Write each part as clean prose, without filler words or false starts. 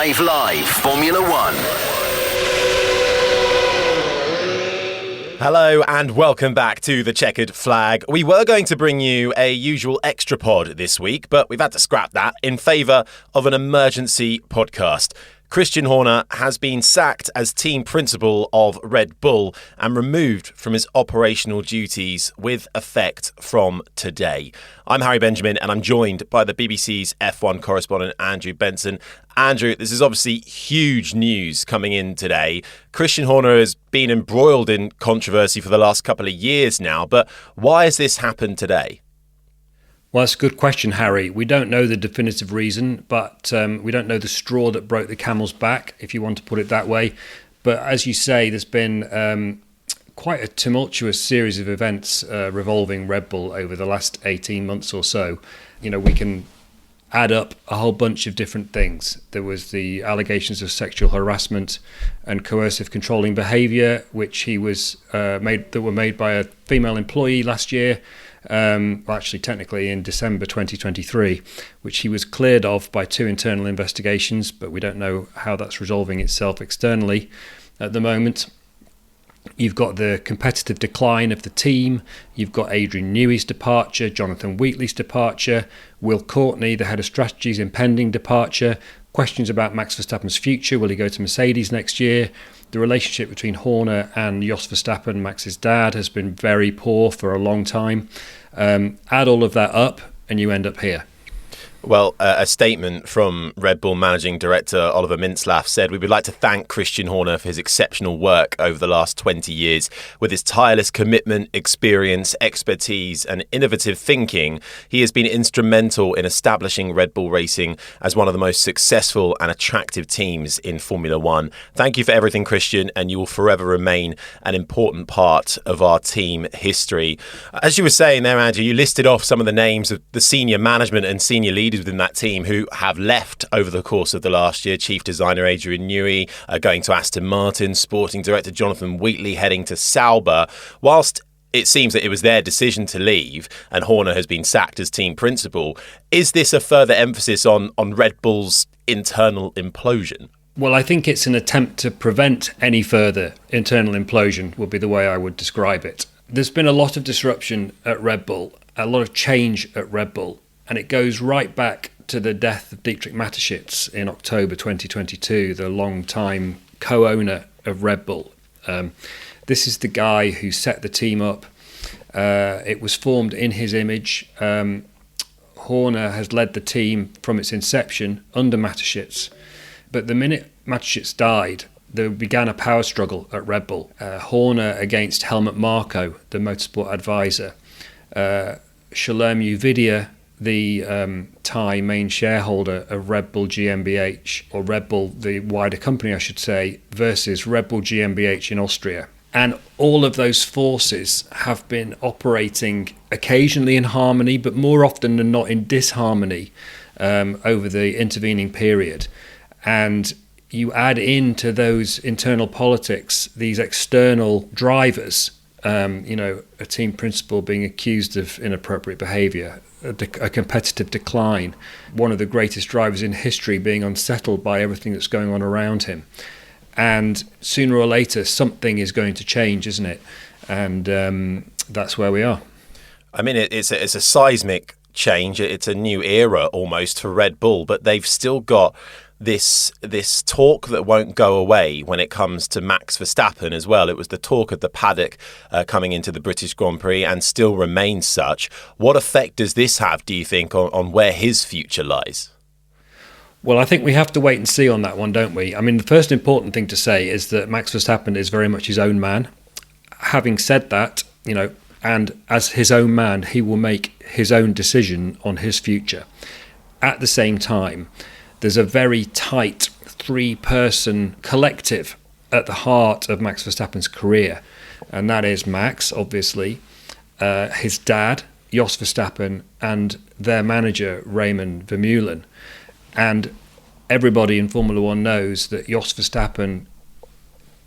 Live Formula One. Hello and welcome back to the Chequered Flag. We were going to bring you a usual extra pod this week, but we've had to scrap that in favour of an emergency podcast. Christian Horner has been sacked as team principal of Red Bull and removed from his operational duties with effect from today. I'm Harry Benjamin and I'm joined by the BBC's F1 correspondent Andrew Benson. Andrew, this is obviously huge news coming in today. Christian Horner has been embroiled in controversy for the last couple of years now, but why has this happened today? Well, that's a good question, Harry. We don't know the definitive reason, but we don't know the straw that broke the camel's back, if you want to put it that way. But as you say, there's been quite a tumultuous series of events revolving Red Bull over the last 18 months or so. You know, we can add up a whole bunch of different things. There was the allegations of sexual harassment and coercive controlling behaviour, which he was that were made by a female employee last year. Actually technically in December 2023, which he was cleared of by 2 internal investigations, but we don't know how that's resolving itself externally at the moment. You've got the competitive decline of the team, you've got Adrian Newey's departure, Jonathan Wheatley's departure, Will Courtney, the head of strategy's impending departure, questions about Max Verstappen's future, will he go to Mercedes next year? The relationship between Horner and Jos Verstappen, Max's dad, has been very poor for a long time. Add all of that up and you end up here. Well, a statement from Red Bull Managing Director Oliver Mintzlaff said, "We would like to thank Christian Horner for his exceptional work over the last 20 years. With his tireless commitment, experience, expertise and innovative thinking, he has been instrumental in establishing Red Bull Racing as one of the most successful and attractive teams in Formula One. Thank you for everything, Christian, and you will forever remain an important part of our team history." As you were saying there, Andrew, you listed off some of the names of the senior management and senior leaders within that team who have left over the course of the last year. Chief designer Adrian Newey going to Aston Martin, sporting director Jonathan Wheatley heading to Sauber. Whilst it seems that it was their decision to leave and Horner has been sacked as team principal, is this a further emphasis on Red Bull's internal implosion? Well, I think it's an attempt to prevent any further internal implosion, would be the way I would describe it. There's been a lot of disruption at Red Bull, a lot of change at Red Bull. And it goes right back to the death of Dietrich Mateschitz in October 2022, the long-time co-owner of Red Bull. This is the guy who set the team up. It was formed in his image. Horner has led the team from its inception under Mateschitz. But the minute Mateschitz died, there began a power struggle at Red Bull. Horner against Helmut Marko, the motorsport advisor. Shalom Uvidia, the Thai main shareholder of Red Bull GmbH, or Red Bull, the wider company I should say, versus Red Bull GmbH in Austria. And all of those forces have been operating occasionally in harmony, but more often than not in disharmony over the intervening period. And you add into those internal politics these external drivers, a team principal being accused of inappropriate behaviour, a competitive decline, one of the greatest drivers in history being unsettled by everything that's going on around him. And sooner or later, something is going to change, isn't it? And that's where we are. I mean, it's a seismic change. It's a new era almost for Red Bull, but they've still got this talk that won't go away when it comes to Max Verstappen as well. It was the talk of the paddock coming into the British Grand Prix and still remains such. What effect does this have, do you think, on where his future lies? Well, I think we have to wait and see on that one, don't we? I mean, the first important thing to say is that Max Verstappen is very much his own man. Having said that, and as his own man, he will make his own decision on his future. At the same time, there's a very tight 3-person collective at the heart of Max Verstappen's career. And that is Max, obviously, his dad, Jos Verstappen, and their manager, Raymond Vermeulen. And everybody in Formula One knows that Jos Verstappen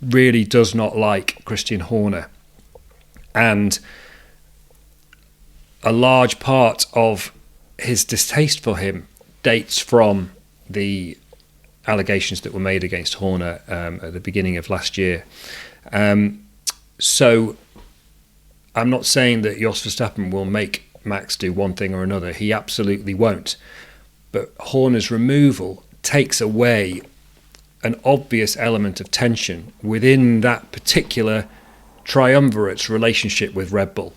really does not like Christian Horner. And a large part of his distaste for him dates from the allegations that were made against Horner at the beginning of last year. So I'm not saying that Jos Verstappen will make Max do one thing or another. He absolutely won't. But Horner's removal takes away an obvious element of tension within that particular triumvirate's relationship with Red Bull.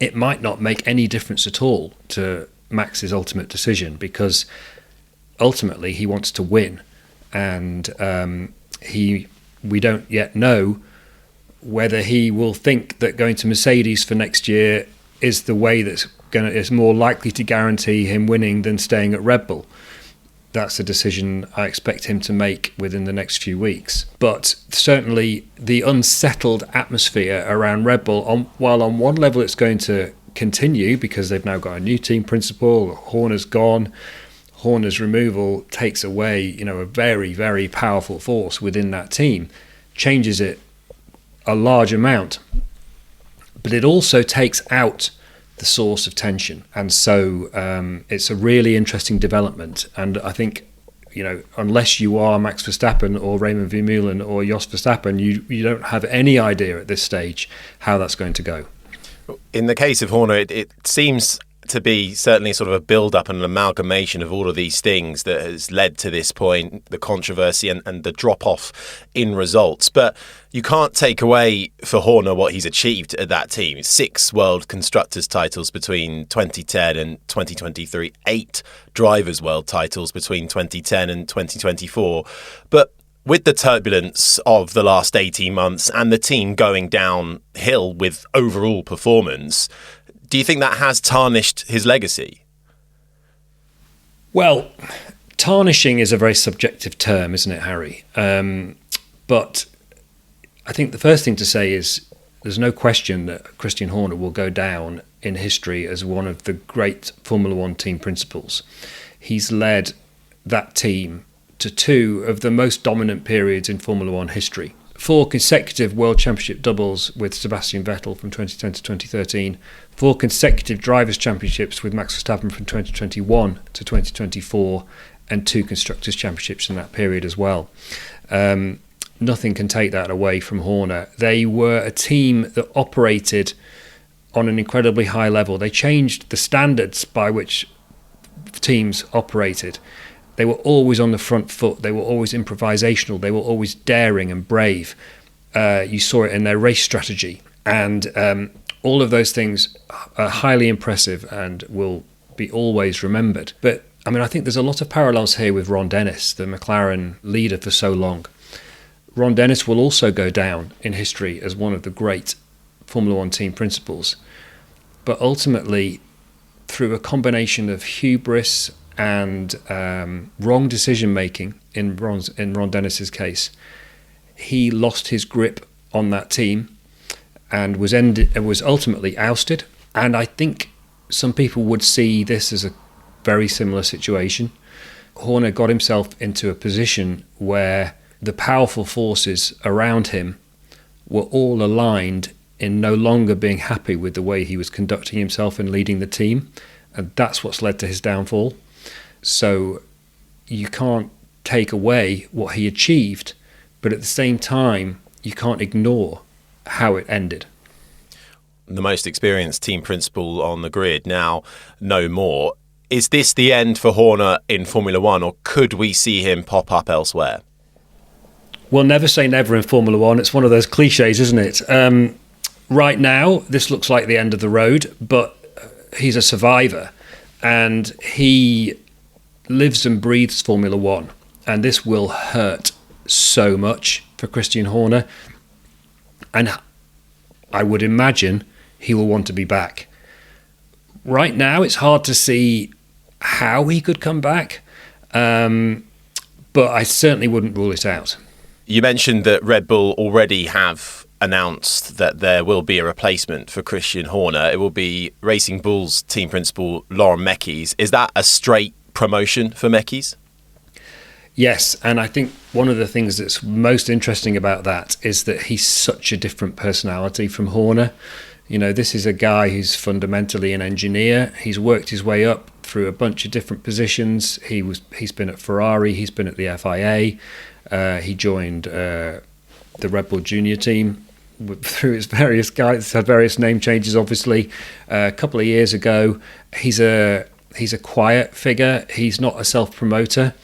It might not make any difference at all to Max's ultimate decision, because ultimately he wants to win, and we don't yet know whether he will think that going to Mercedes for next year is the way is more likely to guarantee him winning than staying at Red Bull. That's a decision I expect him to make within the next few weeks. But certainly the unsettled atmosphere around Red Bull, while on one level it's going to continue because they've now got a new team principal, Horner's gone. Horner's removal takes away, a very, very powerful force within that team, changes it a large amount. But it also takes out the source of tension, and so it's a really interesting development. And I think, unless you are Max Verstappen or Raymond Vermeulen or Jos Verstappen, you don't have any idea at this stage how that's going to go. In the case of Horner, it seems to be certainly sort of a build-up and an amalgamation of all of these things that has led to this point, the controversy and the drop-off in results. But you can't take away for Horner what he's achieved at that team. 6 World Constructors titles between 2010 and 2023, 8 Drivers' World titles between 2010 and 2024. But with the turbulence of the last 18 months and the team going downhill with overall performance, do you think that has tarnished his legacy? Well, tarnishing is a very subjective term, isn't it, Harry? But I think the first thing to say is there's no question that Christian Horner will go down in history as one of the great Formula One team principals. He's led that team to 2 of the most dominant periods in Formula One history. 4 consecutive World Championship doubles with Sebastian Vettel from 2010 to 2013, 4 consecutive Drivers' Championships with Max Verstappen from 2021 to 2024, and 2 Constructors' Championships in that period as well. Nothing can take that away from Horner. They were a team that operated on an incredibly high level. They changed the standards by which teams operated. They were always on the front foot. They were always improvisational. They were always daring and brave. You saw it in their race strategy. And all of those things are highly impressive and will be always remembered. But, I think there's a lot of parallels here with Ron Dennis, the McLaren leader for so long. Ron Dennis will also go down in history as one of the great Formula One team principals. But ultimately, through a combination of hubris and wrong decision-making in Ron Dennis's case, he lost his grip on that team and was ultimately ousted. And I think some people would see this as a very similar situation. Horner got himself into a position where the powerful forces around him were all aligned in no longer being happy with the way he was conducting himself and leading the team. And that's what's led to his downfall. So you can't take away what he achieved, but at the same time, you can't ignore how it ended. The most experienced team principal on the grid, now no more. Is this the end for Horner in Formula One, or could we see him pop up elsewhere? Well, never say never in Formula One. It's one of those cliches, isn't it? Right now, this looks like the end of the road, but he's a survivor and he lives and breathes Formula One. And this will hurt so much for Christian Horner. And I would imagine he will want to be back. Right now, it's hard to see how he could come back, but I certainly wouldn't rule it out. You mentioned that Red Bull already have announced that there will be a replacement for Christian Horner. It will be Racing Bull's team principal, Laurent Mekies. Is that a straight promotion for Mekies? Yes, and I think one of the things that's most interesting about that is that he's such a different personality from Horner. This is a guy who's fundamentally an engineer. He's worked his way up through a bunch of different positions. He's been at Ferrari, he's been at the FIA, he joined the Red Bull Junior team through his various guys. Had various name changes, obviously. A couple of years ago, he's a quiet figure. He's not a self-promoter,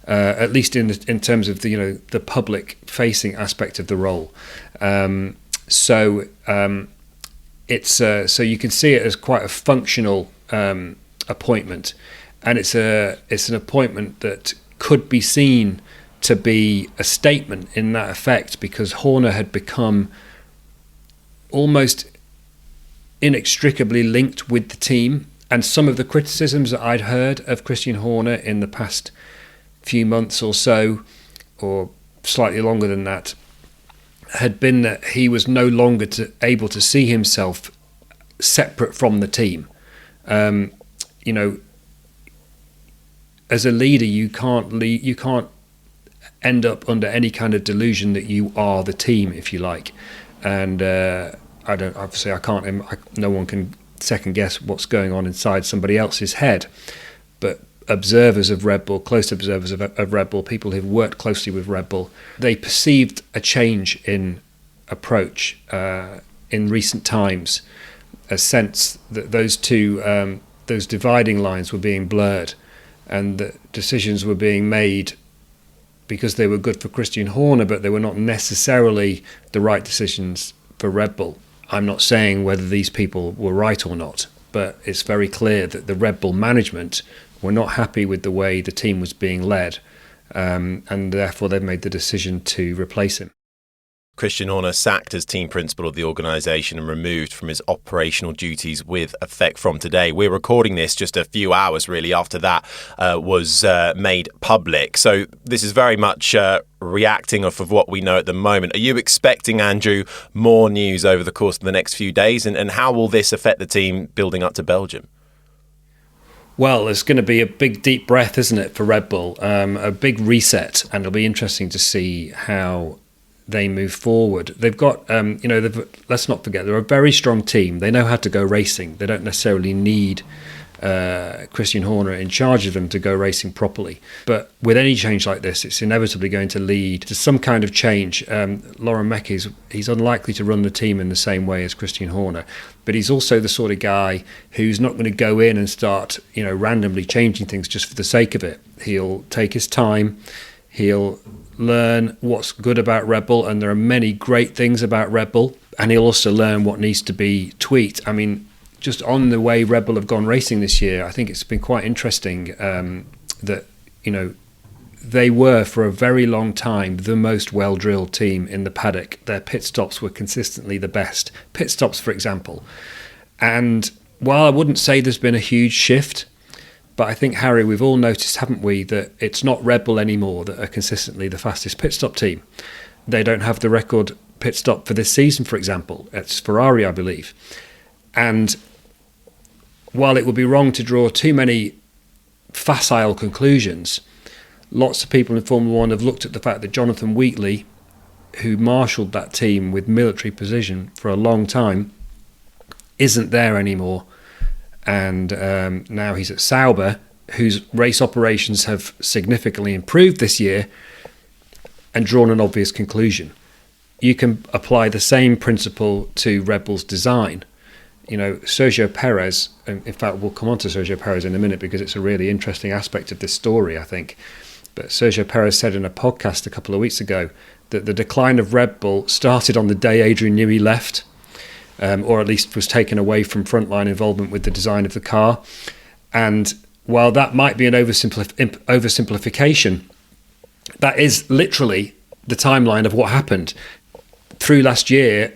at least in terms of the public-facing aspect of the role. So you can see it as quite a functional appointment, and it's an appointment that could be seen to be a statement in that effect, because Horner had become almost inextricably linked with the team. And some of the criticisms that I'd heard of Christian Horner in the past few months or so, or slightly longer than that, had been that he was no longer able to see himself separate from the team. As a leader, you can't end up under any kind of delusion that you are the team, if you like. And no one can second guess what's going on inside somebody else's head. But observers of Red Bull, close observers of Red Bull, people who've worked closely with Red Bull, they perceived a change in approach in recent times, a sense that those dividing lines were being blurred, and that decisions were being made because they were good for Christian Horner, but they were not necessarily the right decisions for Red Bull. I'm not saying whether these people were right or not, but it's very clear that the Red Bull management were not happy with the way the team was being led, and therefore they've made the decision to replace him. Christian Horner sacked as team principal of the organisation and removed from his operational duties with effect from today. We're recording this just a few hours really after that was made public. So this is very much reacting off of what we know at the moment. Are you expecting, Andrew, more news over the course of the next few days? And how will this affect the team building up to Belgium? Well, it's going to be a big, deep breath, isn't it, for Red Bull? A big reset, and it'll be interesting to see how they move forward. They've got, let's not forget, they're a very strong team. They know how to go racing. They don't necessarily need Christian Horner in charge of them to go racing properly. But with any change like this, it's inevitably going to lead to some kind of change. Laurent Mekies, he's unlikely to run the team in the same way as Christian Horner, but he's also the sort of guy who's not going to go in and start, randomly changing things just for the sake of it. He'll take his time. He'll learn what's good about Red Bull, and there are many great things about Red Bull, and he'll also learn what needs to be tweaked. I mean, just on the way Red Bull have gone racing this year, I think it's been quite interesting that, they were for a very long time the most well-drilled team in the paddock. Their pit stops were consistently the best. Pit stops, for example. And while I wouldn't say there's been a huge shift, but I think, Harry, we've all noticed, haven't we, that it's not Red Bull anymore that are consistently the fastest pit stop team. They don't have the record pit stop for this season, for example. It's Ferrari, I believe. And while it would be wrong to draw too many facile conclusions, lots of people in Formula One have looked at the fact that Jonathan Wheatley, who marshalled that team with military precision for a long time, isn't there anymore. And now he's at Sauber, whose race operations have significantly improved this year, and drawn an obvious conclusion. You can apply the same principle to Red Bull's design. Sergio Perez, in fact, we'll come on to Sergio Perez in a minute because it's a really interesting aspect of this story, I think. But Sergio Perez said in a podcast a couple of weeks ago that the decline of Red Bull started on the day Adrian Newey left, or at least was taken away from frontline involvement with the design of the car. And while that might be an oversimplification, that is literally the timeline of what happened. Through last year,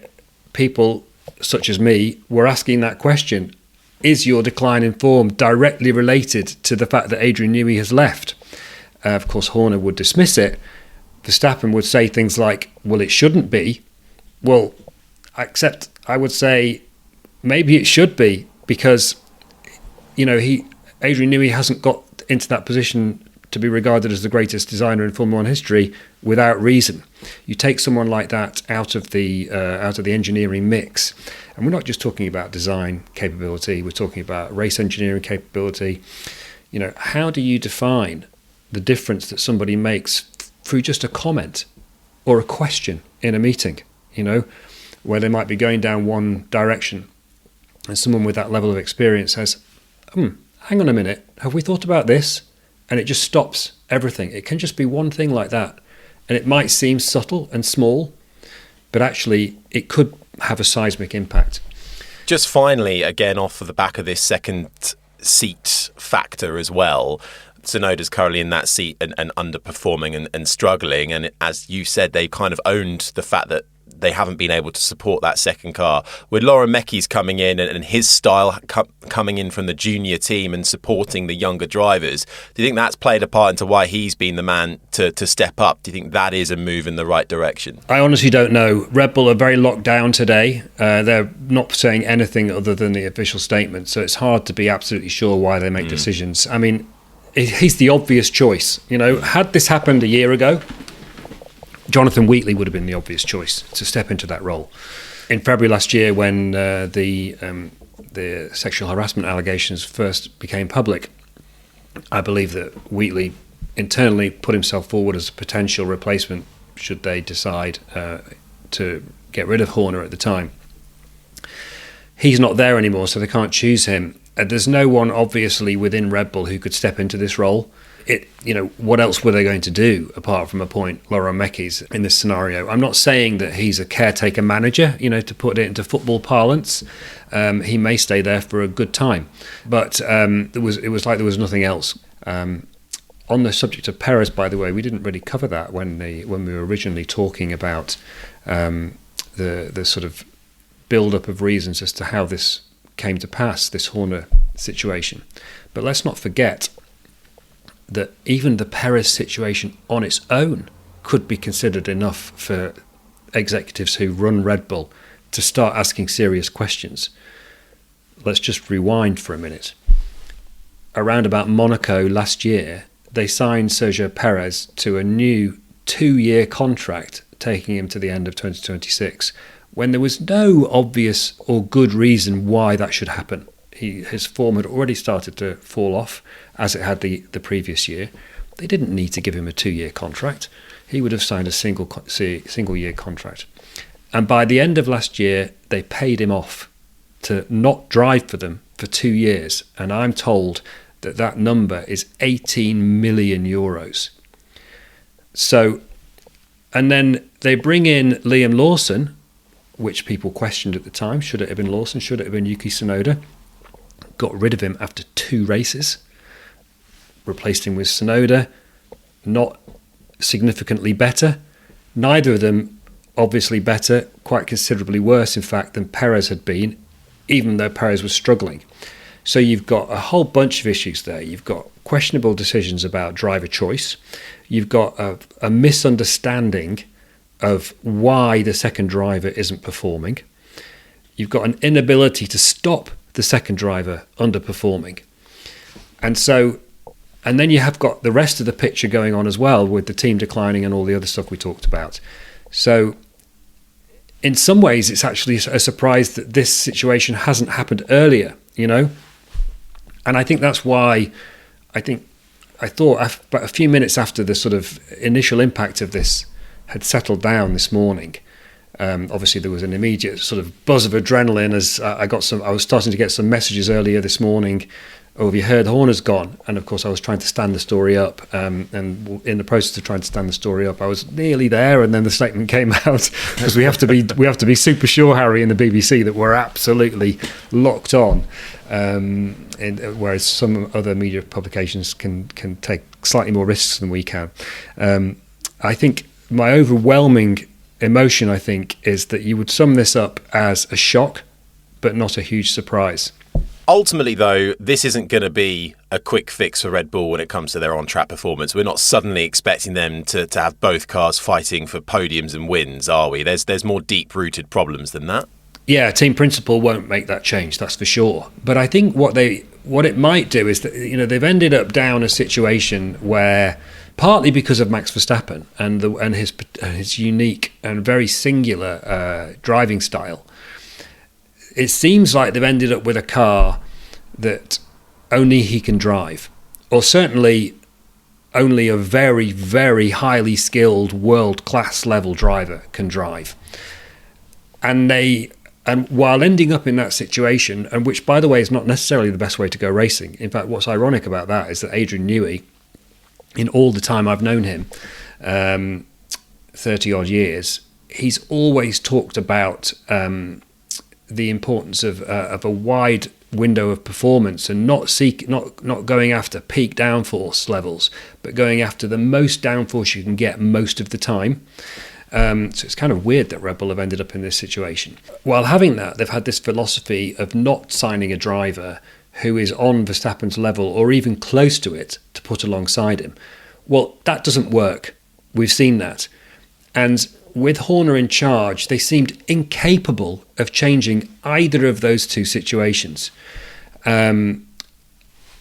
people such as me were asking that question: is your decline in form directly related to the fact that Adrian Newey has left? Of course, Horner would dismiss it. Verstappen would say things like, well, it shouldn't be. Well, except I would say maybe it should be, because Adrian Newey hasn't got into that position to be regarded as the greatest designer in Formula One history without reason. You take someone like that out of the engineering mix, And we're not just talking about design capability, we're talking about race engineering capability. You know, how do you define the difference that somebody makes through just a comment or a question in a meeting, you know, where they might be going down one direction and someone with that level of experience says, hang on a minute, have we thought about this? And it just stops everything. It can just be one thing like that. And it might seem subtle and small, but actually it could have a seismic impact. Just finally, again, off of the back of this second seat factor as well, Tsunoda's currently in that seat and underperforming and struggling. And as you said, they kind of owned the fact that they haven't been able to support that second car. With Laura Mecki's coming in and his style coming in from the junior team and supporting the younger drivers, do you think that's played a part into why he's been the man to step up? Do you think that is a move in the right direction? I honestly don't know. Red Bull are very locked down today. They're not saying anything other than the official statement, so it's hard to be absolutely sure why they make decisions. I mean, he's the obvious choice. You know, had this happened a year ago, Jonathan Wheatley would have been the obvious choice to step into that role. In February last year, when the sexual harassment allegations first became public, I believe that Wheatley internally put himself forward as a potential replacement should they decide to get rid of Horner at the time. He's not there anymore, so they can't choose him. There's no one, obviously, within Red Bull who could step into this role. What else were they going to do apart from appoint Laura Mecki's in this scenario? I'm not saying that he's a caretaker manager, you know, to put it into football parlance. He may stay there for a good time, but it was like there was nothing else. On the subject of Perez, by the way, we didn't really cover that when we were originally talking about the sort of build-up of reasons as to how this came to pass, this Horner situation. But let's not forget that even the Perez situation on its own could be considered enough for executives who run Red Bull to start asking serious questions. Let's just rewind for a minute. Around about Monaco last year, they signed Sergio Perez to a new 2-year contract taking him to the end of 2026, when there was no obvious or good reason why that should happen. His form had already started to fall off, as it had the previous year. They didn't need to give him a 2-year contract. He would have signed a single-year contract. And by the end of last year, they paid him off to not drive for them for 2 years. And I'm told that number is 18 million euros. So, and then they bring in Liam Lawson, which people questioned at the time. Should it have been Lawson? Should it have been Yuki Tsunoda? Got rid of him after 2 races, replaced him with Tsunoda, not significantly better. Neither of them obviously better, quite considerably worse, in fact, than Perez had been, even though Perez was struggling. So you've got a whole bunch of issues there. You've got questionable decisions about driver choice. You've got a misunderstanding of why the second driver isn't performing. You've got an inability to stop the second driver underperforming. And then you have got the rest of the picture going on as well, with the team declining and all the other stuff we talked about. So in some ways, it's actually a surprise that this situation hasn't happened earlier, you know? And I think that's why I thought about a few minutes after the sort of initial impact of this had settled down this morning, obviously there was an immediate sort of buzz of adrenaline as I was starting to get some messages earlier this morning. Oh, have you heard Horner's gone? And of course I was trying to stand the story up, and in the process of trying to stand the story up, I was nearly there, and then the statement came out, because we have to be super sure, Harry, in the BBC, that we're absolutely locked on, whereas some other media publications can take slightly more risks than we can. I think my overwhelming emotion, I think, is that you would sum this up as a shock, but not a huge surprise. Ultimately, though, this isn't going to be a quick fix for Red Bull when it comes to their on-track performance. We're not suddenly expecting them to have both cars fighting for podiums and wins, are we? There's more deep-rooted problems than that. Yeah, team principle won't make that change, that's for sure. But I think what it might do is that, you know, they've ended up down a situation where, partly because of Max Verstappen and his unique and very singular driving style, it seems like they've ended up with a car that only he can drive, or certainly only a very, very highly skilled world-class level driver can drive. And while ending up in that situation, and which, by the way, is not necessarily the best way to go racing. In fact, what's ironic about that is that Adrian Newey, in all the time I've known him, 30-odd years, he's always talked about the importance of a wide window of performance and not going after peak downforce levels, but going after the most downforce you can get most of the time. So it's kind of weird that Red Bull have ended up in this situation. While having that, they've had this philosophy of not signing a driver who is on Verstappen's level or even close to it to put alongside him. Well, that doesn't work. We've seen that. And with Horner in charge, they seemed incapable of changing either of those two situations. Even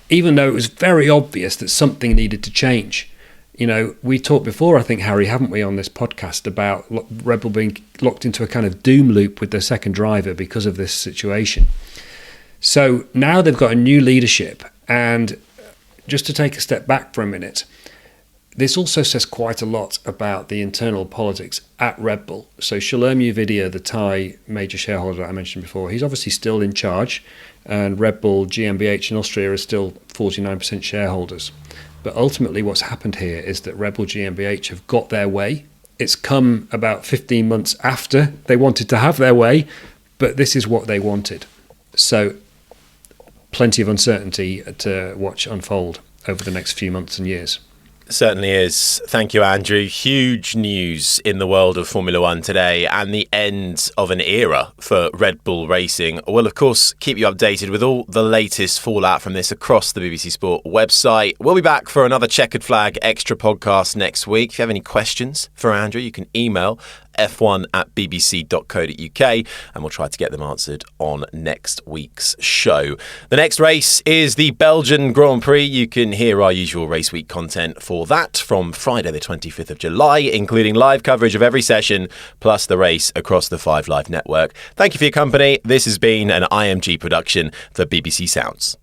though it was very obvious that something needed to change. You know, we talked before, I think, Harry, haven't we, on this podcast about Red Bull being locked into a kind of doom loop with their second driver because of this situation. So now they've got a new leadership. And just to take a step back for a minute, this also says quite a lot about the internal politics at Red Bull. So Shalom Uvidya, the Thai major shareholder that I mentioned before, he's obviously still in charge. And Red Bull GmbH in Austria is still 49% shareholders. But ultimately what's happened here is that Red Bull GmbH have got their way. It's come about 15 months after they wanted to have their way, but this is what they wanted. So plenty of uncertainty to watch unfold over the next few months and years. Certainly is. Thank you, Andrew. Huge news in the world of Formula One today and the end of an era for Red Bull Racing. We'll, of course, keep you updated with all the latest fallout from this across the BBC Sport website. We'll be back for another Checkered Flag extra podcast next week. If you have any questions for Andrew, you can email f1@bbc.co.uk and we'll try to get them answered on next week's show. The next race is the Belgian Grand Prix. You can hear our usual race week content for that from Friday the 25th of July, including live coverage of every session plus the race across the 5 Live network. Thank you for your company. This has been an IMG production for BBC Sounds.